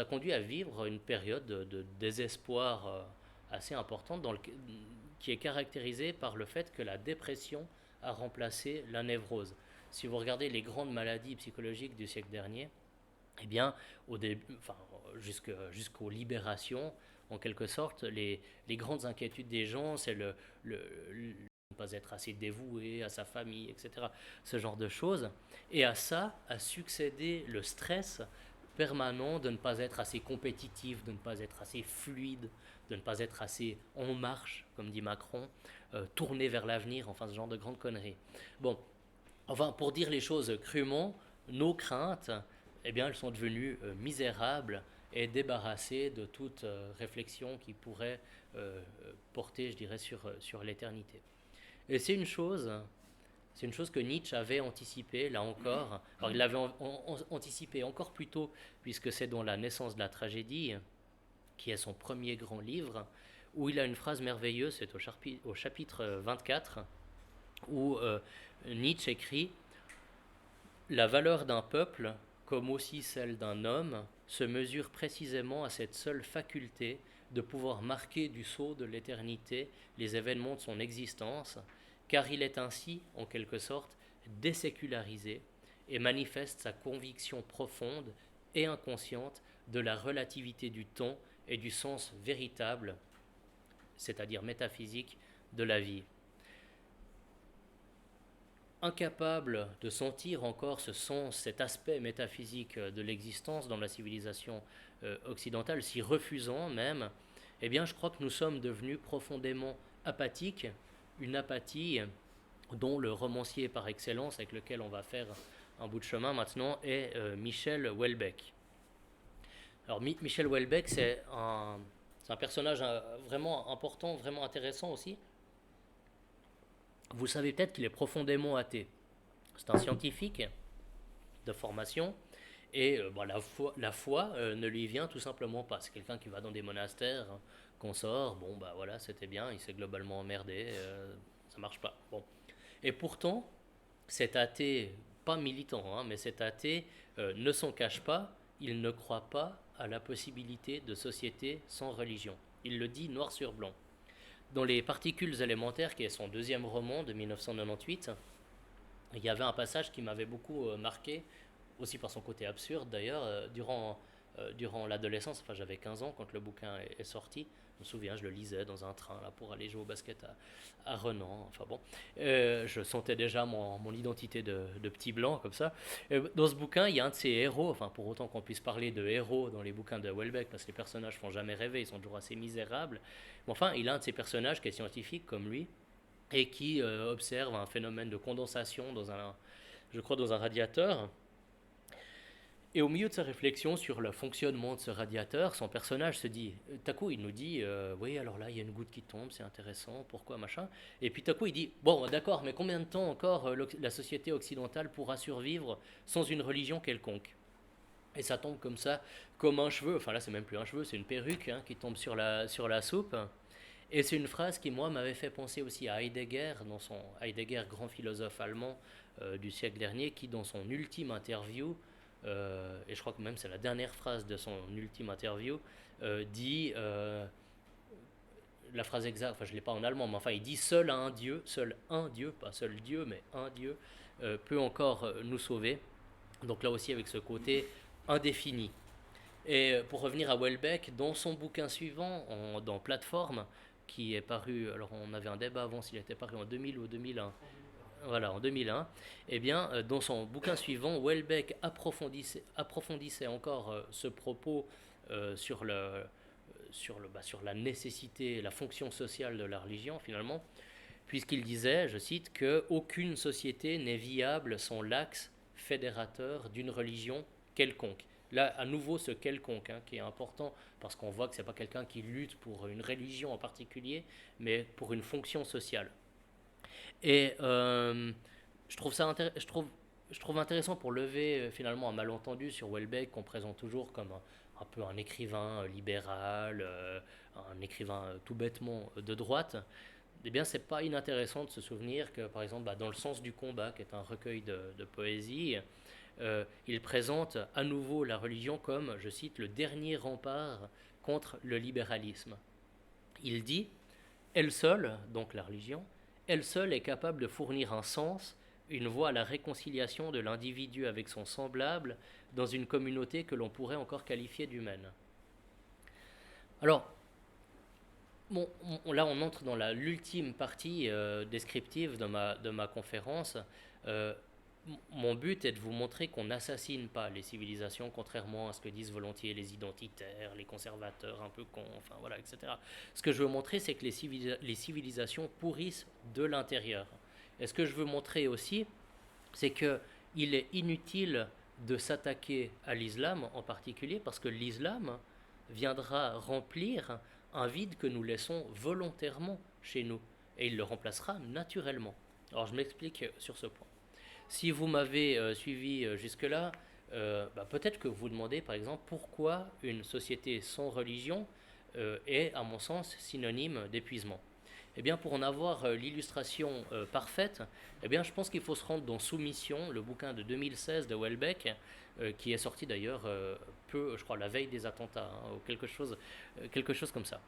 conduit à vivre une période de désespoir assez importante qui est caractérisée par le fait que la dépression a remplacé la névrose. Si vous regardez les grandes maladies psychologiques du siècle dernier, eh bien, au début, enfin, jusqu'aux libérations, en quelque sorte, les grandes inquiétudes des gens, c'est ne pas être assez dévoué à sa famille, etc. Ce genre de choses. Et à ça a succédé le stress permanent de ne pas être assez compétitif, de ne pas être assez fluide, de ne pas être assez en marche, comme dit Macron, tourné vers l'avenir, enfin ce genre de grandes conneries. Bon, enfin pour dire les choses crûment, nos craintes, eh bien elles sont devenues misérables et débarrassé de toute réflexion qui pourrait porter, je dirais, sur l'éternité. Et c'est une chose que Nietzsche avait anticipée, là encore. Alors il l'avait anticipé encore plus tôt, puisque c'est dans La naissance de la tragédie, qui est son premier grand livre, où il a une phrase merveilleuse, c'est au chapitre 24, où Nietzsche écrit: La valeur d'un peuple, comme aussi celle d'un homme, se mesure précisément à cette seule faculté de pouvoir marquer du sceau de l'éternité les événements de son existence, car il est ainsi, en quelque sorte, désécularisé et manifeste sa conviction profonde et inconsciente de la relativité du temps et du sens véritable, c'est-à-dire métaphysique, de la vie. Incapable de sentir encore ce sens, cet aspect métaphysique de l'existence dans la civilisation occidentale, si refusant même, eh bien je crois que nous sommes devenus profondément apathiques, une apathie dont le romancier par excellence, avec lequel on va faire un bout de chemin maintenant, est Michel Houellebecq. Alors Michel Houellebecq, c'est un personnage vraiment important, vraiment intéressant aussi. Vous savez peut-être qu'il est profondément athée. C'est un scientifique de formation et la foi ne lui vient tout simplement pas. C'est quelqu'un qui va dans des monastères, qu'on sort, bon bah voilà, c'était bien, il s'est globalement emmerdé, ça marche pas. Bon. Et pourtant, cet athée, pas militant, mais cet athée ne s'en cache pas, il ne croit pas à la possibilité de société sans religion. Il le dit noir sur blanc. Dans Les Particules élémentaires, qui est son deuxième roman de 1998, il y avait un passage qui m'avait beaucoup marqué, aussi par son côté absurde d'ailleurs, durant l'adolescence. Enfin, j'avais 15 ans quand le bouquin est sorti. Je me souviens, je le lisais dans un train là, pour aller jouer au basket à Renan. Enfin bon, je sentais déjà mon identité de petit blanc comme ça. Dans ce bouquin, il y a un de ces héros, enfin pour autant qu'on puisse parler de héros dans les bouquins de Houellebecq, parce que les personnages font jamais rêver, ils sont toujours assez misérables. Mais enfin, il a un de ces personnages qui est scientifique comme lui et qui observe un phénomène de condensation je crois, dans un radiateur. Et au milieu de sa réflexion sur le fonctionnement de ce radiateur, son personnage se dit, tout coup il nous dit, oui alors là il y a une goutte qui tombe, c'est intéressant, pourquoi machin. Et puis tout coup il dit, bon d'accord, mais combien de temps encore la société occidentale pourra survivre sans une religion quelconque? Et ça tombe comme ça, comme un cheveu, enfin là c'est même plus un cheveu, c'est une perruque qui tombe sur la soupe. Et c'est une phrase qui, moi, m'avait fait penser aussi à Heidegger, Heidegger, grand philosophe allemand du siècle dernier, qui, dans son ultime interview, et je crois que même c'est la dernière phrase de son ultime interview, dit la phrase exacte, enfin je ne l'ai pas en allemand, mais enfin il dit seul un Dieu, pas seul Dieu, mais un Dieu, peut encore nous sauver. Donc là aussi avec ce côté indéfini. Et pour revenir à Welbeck, dans son bouquin suivant, dans Plateforme, qui est paru, alors on avait un débat avant s'il était paru en 2000 ou 2001, voilà, en 2001, eh bien, dans son bouquin suivant, Welbeck approfondissait encore ce propos sur la nécessité, la fonction sociale de la religion, finalement, puisqu'il disait, je cite, que aucune société n'est viable sans l'axe fédérateur d'une religion quelconque. Là, à nouveau, ce quelconque qui est important, parce qu'on voit que ce n'est pas quelqu'un qui lutte pour une religion en particulier, mais pour une fonction sociale. Et je trouve intéressant pour lever finalement un malentendu sur Welbeck qu'on présente toujours comme un peu un écrivain libéral, un écrivain tout bêtement de droite. Eh bien, c'est pas inintéressant de se souvenir que, par exemple, dans Le sens du combat, qui est un recueil de poésie, il présente à nouveau la religion comme, je cite, le dernier rempart contre le libéralisme. Il dit, elle seule, donc la religion, elle seule est capable de fournir un sens, une voie à la réconciliation de l'individu avec son semblable dans une communauté que l'on pourrait encore qualifier d'humaine. Alors, bon, là on entre dans l'ultime partie descriptive de ma conférence. Euh, Mon but est de vous montrer qu'on n'assassine pas les civilisations, contrairement à ce que disent volontiers les identitaires, les conservateurs un peu cons, enfin voilà, etc. Ce que je veux montrer, c'est que les civilisations pourrissent de l'intérieur. Et ce que je veux montrer aussi, c'est qu'il est inutile de s'attaquer à l'islam en particulier, parce que l'islam viendra remplir un vide que nous laissons volontairement chez nous, et il le remplacera naturellement. Alors je m'explique sur ce point. Si vous m'avez suivi jusque-là, peut-être que vous vous demandez par exemple pourquoi une société sans religion est, à mon sens, synonyme d'épuisement. Eh bien, pour en avoir l'illustration parfaite, eh bien, je pense qu'il faut se rendre dans Soumission, le bouquin de 2016 de Welbeck, qui est sorti d'ailleurs peu, je crois, la veille des attentats, hein, ou quelque chose comme ça.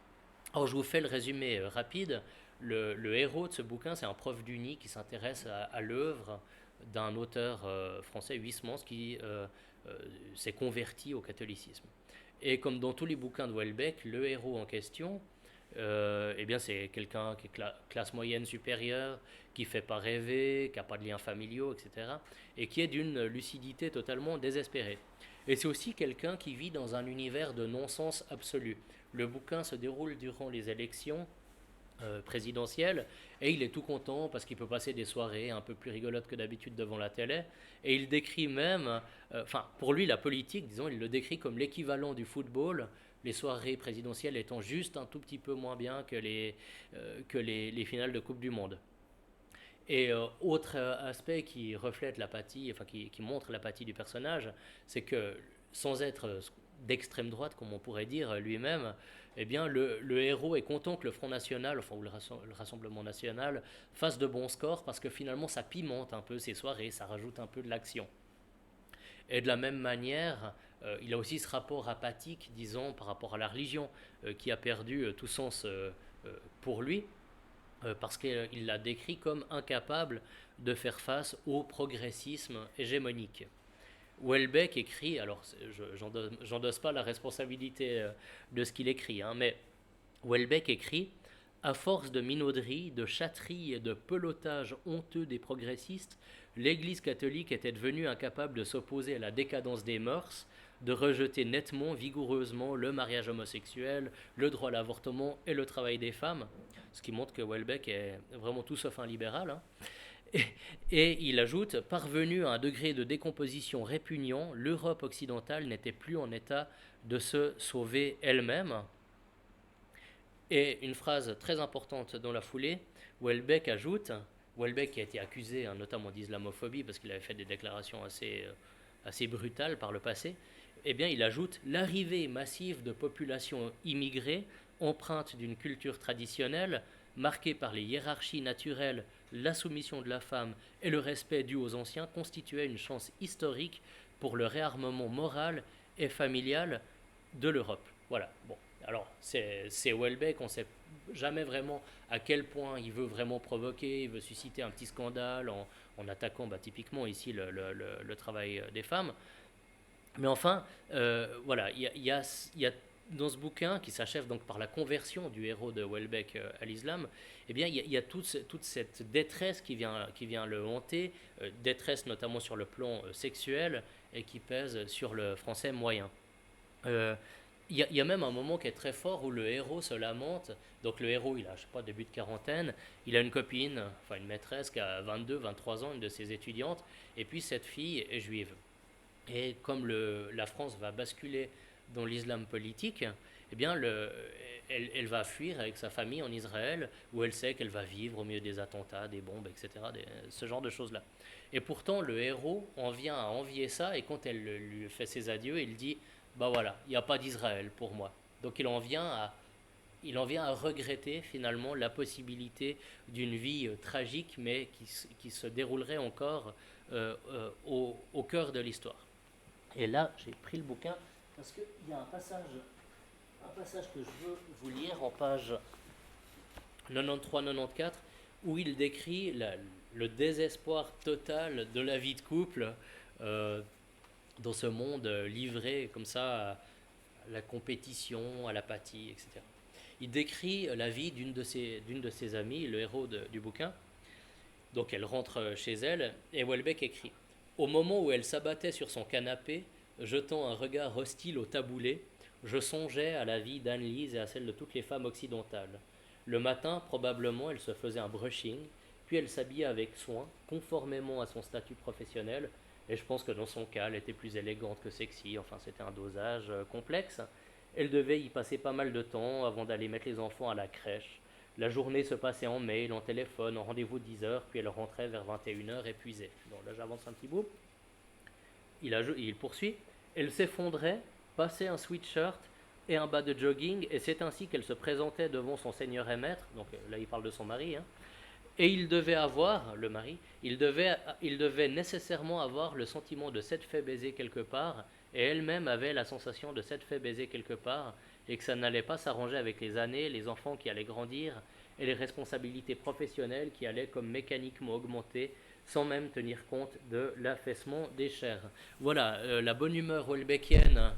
Alors, je vous fais le résumé rapide. Le héros de ce bouquin, c'est un prof d'uni qui s'intéresse à l'œuvre d'un auteur français, Huysmans, qui s'est converti au catholicisme. Et comme dans tous les bouquins de Welbeck, le héros en question, eh bien c'est quelqu'un qui est classe moyenne supérieure, qui fait pas rêver, qui n'a pas de liens familiaux, etc. Et qui est d'une lucidité totalement désespérée. Et c'est aussi quelqu'un qui vit dans un univers de non-sens absolu. Le bouquin se déroule durant les élections présidentielles et il est tout content parce qu'il peut passer des soirées un peu plus rigolotes que d'habitude devant la télé. Et il décrit même, pour lui la politique, disons, il le décrit comme l'équivalent du football, les soirées présidentielles étant juste un tout petit peu moins bien que les finales de Coupe du Monde. Et autre aspect qui reflète l'apathie, enfin qui montre l'apathie du personnage, c'est que sans être d'extrême droite, comme on pourrait dire lui-même, eh bien le héros est content que le Front National, enfin ou le Rassemblement National, fasse de bons scores parce que finalement ça pimente un peu ses soirées, ça rajoute un peu de l'action. Et de la même manière, il a aussi ce rapport apathique, disons, par rapport à la religion, qui a perdu tout sens pour lui, parce qu'il l'a décrit comme incapable de faire face au progressisme hégémonique. Houellebecq écrit, alors j'endosse pas la responsabilité de ce qu'il écrit, hein, mais Houellebecq écrit: à force de minauderies, de chatteries et de pelotage honteux des progressistes, l'Église catholique était devenue incapable de s'opposer à la décadence des mœurs, de rejeter nettement, vigoureusement le mariage homosexuel, le droit à l'avortement et le travail des femmes, ce qui montre que Houellebecq est vraiment tout sauf un libéral, hein. Et, et il ajoute: parvenu à un degré de décomposition répugnant, l'Europe occidentale n'était plus en état de se sauver elle-même. Et une phrase très importante dans la foulée, Houellebecq ajoute, Houellebecq qui a été accusé notamment d'islamophobie parce qu'il avait fait des déclarations assez brutales par le passé, eh bien il ajoute: l'arrivée massive de populations immigrées empreintes d'une culture traditionnelle, marquée par les hiérarchies naturelles, la soumission de la femme et le respect dû aux anciens, constituait une chance historique pour le réarmement moral et familial de l'Europe. Voilà, bon. Alors, c'est Houellebecq, on ne sait jamais vraiment à quel point il veut vraiment provoquer, il veut susciter un petit scandale en attaquant typiquement ici le travail des femmes. Mais enfin, voilà, il y a dans ce bouquin, qui s'achève donc par la conversion du héros de Houellebecq à l'islam, eh bien, il y a toute cette détresse qui vient le hanter, détresse notamment sur le plan sexuel, et qui pèse sur le français moyen. Euh, il y a même un moment qui est très fort où le héros se lamente. Donc le héros, il a, je sais pas, début de quarantaine, il a une copine, enfin une maîtresse qui a 22, 23 ans, une de ses étudiantes, et puis cette fille est juive. Et comme la France va basculer dans l'islam politique, eh bien elle va fuir avec sa famille en Israël, où elle sait qu'elle va vivre au milieu des attentats, des bombes, etc., ce genre de choses-là. Et pourtant, le héros en vient à envier ça, et quand elle lui fait ses adieux, il dit: bah voilà, il n'y a pas d'Israël pour moi. Donc il en vient à regretter finalement la possibilité d'une vie tragique, mais qui se déroulerait encore au cœur de l'histoire. Et là, j'ai pris le bouquin parce qu'il y a un passage que je veux vous lire en page 93-94, où il décrit le désespoir total de la vie de couple euh, dans ce monde livré comme ça à la compétition, à l'apathie, etc. Il décrit la vie d'une de ses amies, le héros du bouquin. Donc elle rentre chez elle et Houellebecq écrit: au moment où elle s'abattait sur son canapé, jetant un regard hostile au taboulé, je songeais à la vie d'Anne-Lise et à celle de toutes les femmes occidentales. Le matin, probablement, elle se faisait un brushing, puis elle s'habillait avec soin, conformément à son statut professionnel, et je pense que dans son cas, elle était plus élégante que sexy, enfin c'était un dosage complexe. Elle devait y passer pas mal de temps avant d'aller mettre les enfants à la crèche. La journée se passait en mail, en téléphone, en rendez-vous de 10 heures, puis elle rentrait vers 21 heures épuisée. Bon, là j'avance un petit bout. Il poursuit. Elle s'effondrait, passait un sweatshirt et un bas de jogging, et c'est ainsi qu'elle se présentait devant son seigneur et maître, donc là il parle de son mari, hein, et il devait avoir, le mari, il devait nécessairement avoir le sentiment de s'être fait baiser quelque part, et elle-même avait la sensation de s'être fait baiser quelque part, et que ça n'allait pas s'arranger avec les années, les enfants qui allaient grandir, et les responsabilités professionnelles qui allaient comme mécaniquement augmenter, sans même tenir compte de l'affaissement des chairs. Voilà, la bonne humeur welbeckienne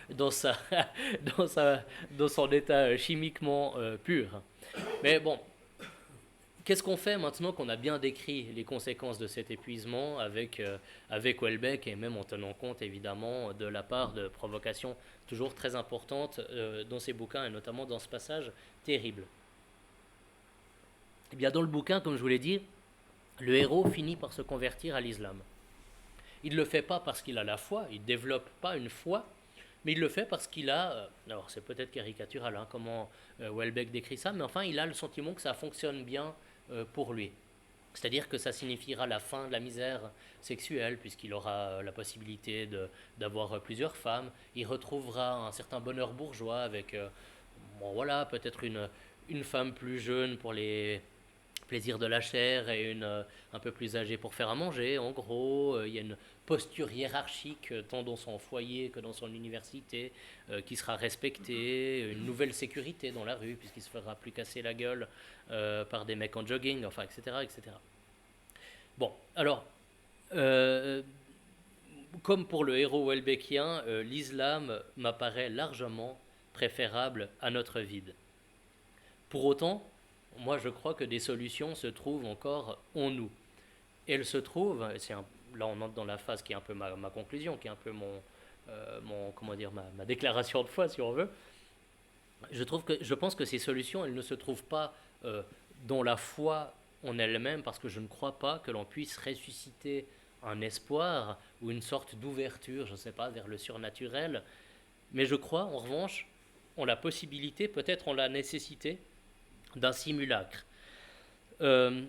dans, sa, dans son état chimiquement pur. Mais bon, qu'est-ce qu'on fait maintenant qu'on a bien décrit les conséquences de cet épuisement avec Houellebecq, et même en tenant compte évidemment de la part de provocations toujours très importantes dans ses bouquins, et notamment dans ce passage terrible. Eh bien, dans le bouquin, comme je vous l'ai dit, le héros finit par se convertir à l'islam. Il ne le fait pas parce qu'il a la foi, il ne développe pas une foi, mais il le fait parce qu'il a, alors c'est peut-être caricatural comment Houellebecq décrit ça, mais enfin il a le sentiment que ça fonctionne bien pour lui. C'est-à-dire que ça signifiera la fin de la misère sexuelle, puisqu'il aura la possibilité d'avoir plusieurs femmes. Il retrouvera un certain bonheur bourgeois avec, bon voilà, peut-être une femme plus jeune pour les plaisirs de la chair et une un peu plus âgée pour faire à manger. En gros, il y a une posture hiérarchique tant dans son foyer que dans son université qui sera respectée, une nouvelle sécurité dans la rue puisqu'il se fera plus casser la gueule par des mecs en jogging, enfin, etc. etc. Bon, alors, euh, comme pour le héros welbeckien, l'islam m'apparaît largement préférable à notre vide. Pour autant, moi je crois que des solutions se trouvent encore en nous. Et elles se trouvent, là on entre dans la phase qui est un peu ma conclusion, qui est un peu comment dire, ma déclaration de foi si on veut. Je pense que ces solutions, elles ne se trouvent pas dans la foi en elle-même, parce que je ne crois pas que l'on puisse ressusciter un espoir ou une sorte d'ouverture, je ne sais pas, vers le surnaturel. Mais je crois en revanche en la possibilité, peut-être en la nécessité, d'un simulacre. Euh,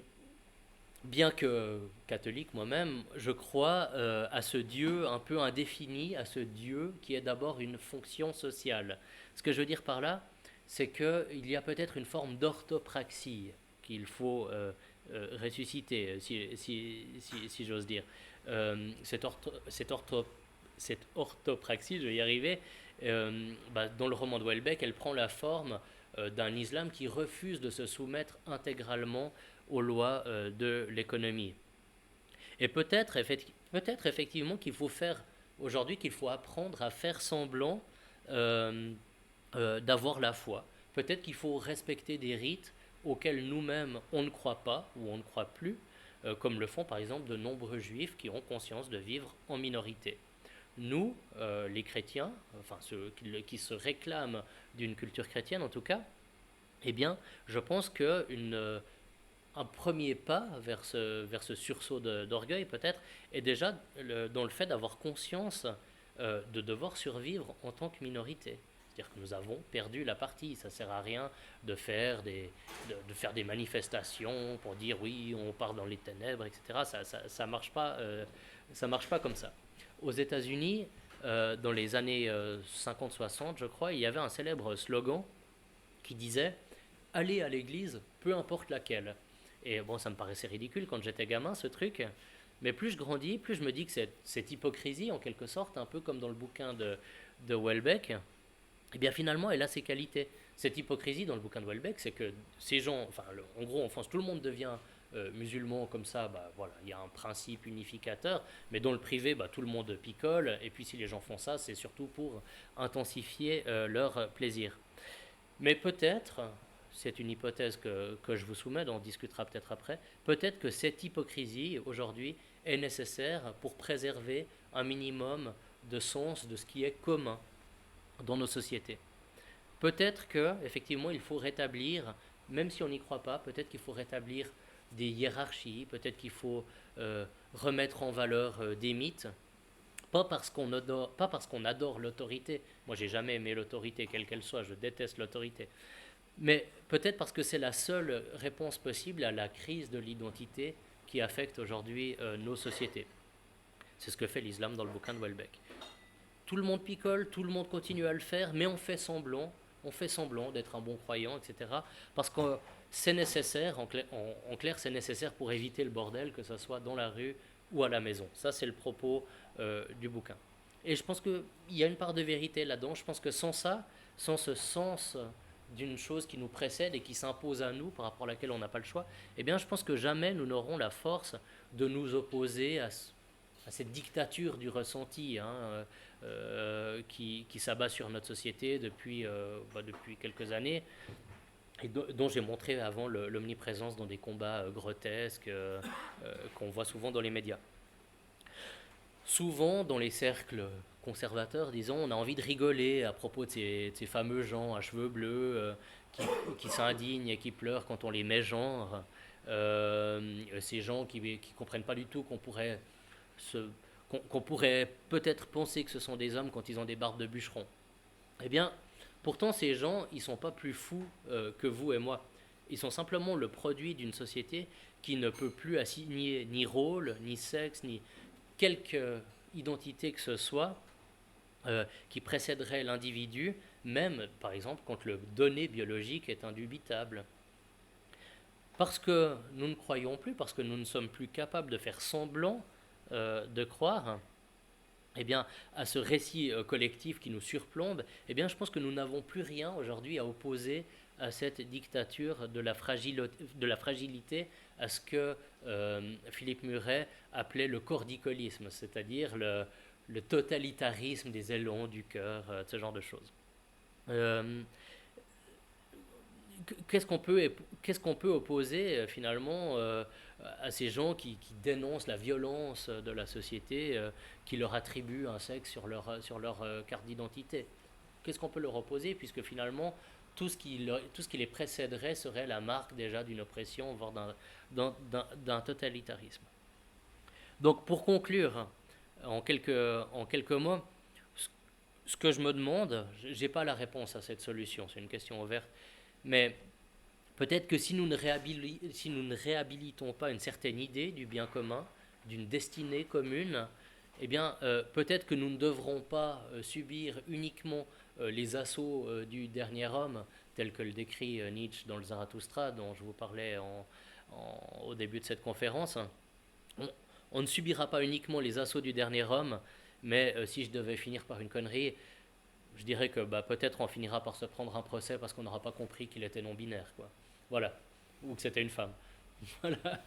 Bien que catholique moi-même, je crois à ce Dieu un peu indéfini, à ce Dieu qui est d'abord une fonction sociale. Ce que je veux dire par là, c'est qu'il y a peut-être une forme d'orthopraxie qu'il faut ressusciter, si j'ose dire. Cette orthopraxie, je vais y arriver, dans le roman de Houellebecq, elle prend la forme d'un islam qui refuse de se soumettre intégralement aux lois de l'économie. Et peut-être effectivement qu'il faut faire aujourd'hui, qu'il faut apprendre à faire semblant euh, d'avoir la foi. Peut-être qu'il faut respecter des rites auxquels nous-mêmes on ne croit pas ou on ne croit plus, comme le font par exemple de nombreux juifs qui ont conscience de vivre en minorité. Nous, les chrétiens, enfin ceux qui se réclament d'une culture chrétienne en tout cas, eh bien, je pense qu'un premier pas vers ce sursaut d'orgueil peut-être est déjà dans le fait d'avoir conscience de devoir survivre en tant que minorité. C'est-à-dire que nous avons perdu la partie. Ça ne sert à rien de faire des manifestations pour dire oui, on part dans les ténèbres, etc. Ça marche pas, ça marche pas comme ça. Aux États-Unis, dans les années 50-60, je crois, il y avait un célèbre slogan qui disait aller à l'église, peu importe laquelle. Et bon, ça me paraissait ridicule quand j'étais gamin, ce truc. Mais plus je grandis, plus je me dis que cette hypocrisie, en quelque sorte, un peu comme dans le bouquin de Houellebecq, eh bien finalement, elle a ses qualités. Cette hypocrisie dans le bouquin de Houellebecq, c'est que ces gens, enfin, en gros, en France, tout le monde devient musulman comme ça, bah voilà, il y a un principe unificateur, mais dans le privé, bah, tout le monde picole, et puis si les gens font ça, c'est surtout pour intensifier leur plaisir. Mais peut-être, c'est une hypothèse que je vous soumets, on discutera peut-être après, peut-être que cette hypocrisie aujourd'hui est nécessaire pour préserver un minimum de sens de ce qui est commun dans nos sociétés. Peut-être que effectivement il faut rétablir, même si on n'y croit pas, peut-être qu'il faut rétablir des hiérarchies, peut-être qu'il faut remettre en valeur des mythes, pas parce qu'on adore l'autorité. Moi, j'ai jamais aimé l'autorité, quelle qu'elle soit, je déteste l'autorité. Mais peut-être parce que c'est la seule réponse possible à la crise de l'identité qui affecte aujourd'hui nos sociétés. C'est ce que fait l'islam dans le bouquin de Welbeck. Tout le monde picole, tout le monde continue à le faire, mais on fait semblant d'être un bon croyant, etc. Parce que c'est nécessaire, en clair, c'est nécessaire pour éviter le bordel, que ce soit dans la rue ou à la maison. Ça, c'est le propos du bouquin. Et je pense qu'il y a une part de vérité là-dedans. Je pense que sans ça, sans ce sens d'une chose qui nous précède et qui s'impose à nous, par rapport à laquelle on n'a pas le choix, eh bien, je pense que jamais nous n'aurons la force de nous opposer à cette dictature du ressenti, qui s'abat sur notre société depuis quelques années, et dont j'ai montré avant l'omniprésence dans des combats grotesques qu'on voit souvent dans les médias. Souvent, dans les cercles conservateurs, disons, on a envie de rigoler à propos de ces fameux gens à cheveux bleus qui s'indignent et qui pleurent quand on les met genre. Ces gens qui ne comprennent pas du tout se, qu'on pourrait peut-être penser que ce sont des hommes quand ils ont des barbes de bûcherons. Eh bien, pourtant, ces gens, ils ne sont pas plus fous que vous et moi. Ils sont simplement le produit d'une société qui ne peut plus assigner ni rôle, ni sexe, ni quelque identité que ce soit qui précéderait l'individu, même par exemple quand le donné biologique est indubitable. Parce que nous ne croyons plus, parce que nous ne sommes plus capables de faire semblant de croire, eh bien, à ce récit collectif qui nous surplombe, eh bien, je pense que nous n'avons plus rien aujourd'hui à opposer à cette dictature de la fragilité, à ce que Philippe Muret appelait le cordicolisme, c'est-à-dire le totalitarisme des élans du cœur, ce genre de choses. Euh, qu'est-ce qu'on peut opposer finalement à ces gens qui dénoncent la violence de la société, qui leur attribuent un sexe sur leur carte d'identité? Qu'est-ce qu'on peut leur opposer, puisque finalement tout ce qui les précéderait serait la marque déjà d'une oppression, voire d'un totalitarisme. Donc pour conclure, en quelques mots, ce que je me demande, je n'ai pas la réponse à cette solution, c'est une question ouverte, mais peut-être que si nous ne réhabilitons pas une certaine idée du bien commun, d'une destinée commune, eh bien, peut-être que nous ne devrons pas subir uniquement les assauts du dernier homme, tel que le décrit Nietzsche dans le Zarathustra, dont je vous parlais au début de cette conférence. On, on ne subira pas uniquement les assauts du dernier homme, mais si je devais finir par une connerie, je dirais que peut-être on finira par se prendre un procès parce qu'on n'aura pas compris qu'il était non-binaire, quoi. Voilà. Ou que c'était une femme. Voilà.